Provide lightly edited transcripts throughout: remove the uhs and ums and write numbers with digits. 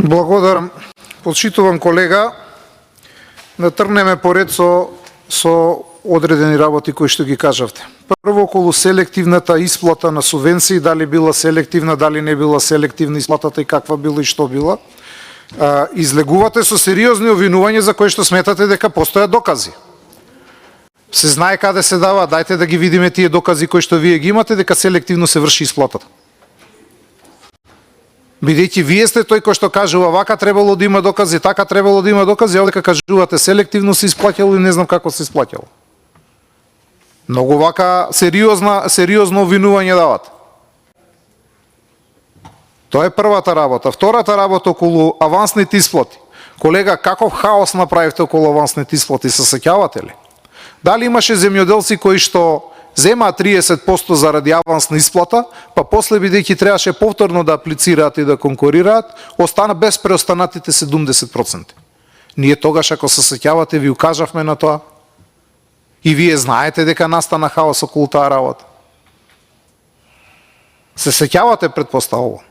Благодарам. Почитувам колега, да тргнеме поред со одредени работи кои што ги кажавте. Прво, околу селективната исплата на субвенции, дали била селективна, дали не била селективна исплатата и каква била и што била. Излегувате со сериозни обвинувања за кои што сметате дека постојат докази. Се знае каде се дава, дајте да ги видиме тие докази кои што вие ги имате дека селективно се врши исплатата. Бидејќи вие сте тој кој што кажува вака требало да има докази, така требало да има докази, а дека кажувате селективно се исплаќало и не знам како се исплаќало. Многу вака сериозно обвинување дават. Тоа е првата работа. Втората работа околу авансните исплати. Колега, каков хаос направивте околу авансните исплати, се сеќавате ли? Дали имаше земјоделци кои што земаат 30% заради авансна исплата, па после бидејќи требаше повторно да аплицираат и да конкурираат, остана без преостанатите 70%. Ние тогаш, ако се сеќавате, ви укажавме на тоа. И вие знаете дека настана хаос околу таа работа. Се сеќавате, претпоставувам.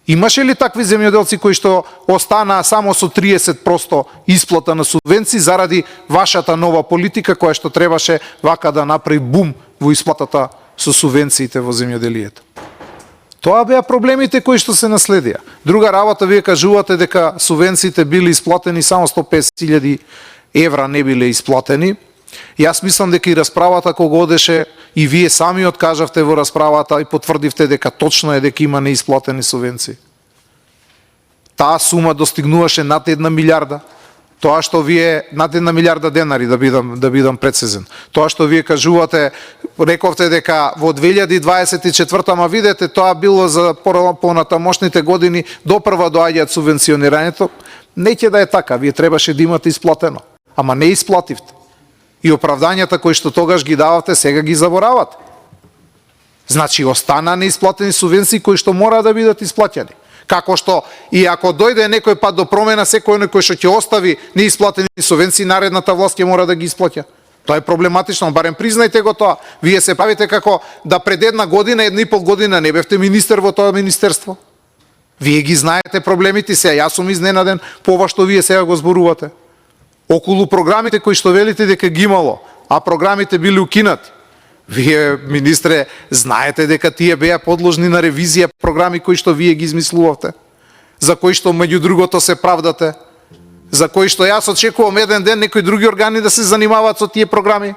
Имаше ли такви земјоделци кои што останаа само со 30% исплата на субвенции заради вашата нова политика која што требаше вака да направи бум во исплатата со субвенциите во земјоделието? Тоа беа проблемите кои што се наследија. Друга работа, вие кажувате дека субвенциите били исплатени, само 150.000 евра не биле исплатени. Јас мислам дека и расправата кога одеше, и вие сами откажавте во расправата и потврдивте дека точно е дека има неисплатени субвенции. Таа сума достигнуваше над 1 милиарда. Тоа што вие, над 1 милиарда денари, да бидам прецизен. Тоа што вие кажувате, рековте дека во 2024, ма видете, тоа било за понатамошните години, допрва доаѓаат субвенционирањето. Не ќе да е така, вие требаше да имате исплатено. Ама не исплативте. И оправдањата кои што тогаш ги давате, сега ги заборавате. Значи, остана неисплатени субвенции кои што мора да бидат исплатени. Како што и ако дојде некој пат до промена, секој кој што ќе остави неисплатени субвенции, наредната власт ќе мора да ги исплаќа. Тоа е проблематично, барем признајте го тоа. Вие се правите како да пред една година, 1,5 година не бевте министер во тоа министерство. Вие ги знаете проблемите се, јас сум изненаден по ова што вие сега го зборувате. Околу програмите кои што велите дека ги имало, а програмите били укинати. Вие, министре, знаете дека тие беа подложни на ревизија програми кои што вие ги измислувавте, за кои што меѓу другото се правдате, за кои што јас очекувам еден ден некои други органи да се занимаваат со тие програми.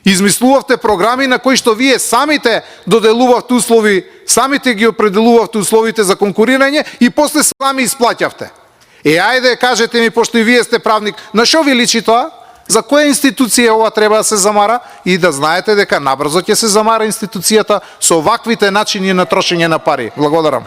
Измислувавте програми на кои што вие самите доделувавте услови, самите ги определувавте условите за конкурирање и после сами исплаќавте. Ајде, кажете ми, пошто и вие сте правник, на што ви личи тоа? За која институција ова треба да се замара? И да знаете дека набрзо ќе се замара институцијата со оваквите начини на трошење на пари. Благодарам.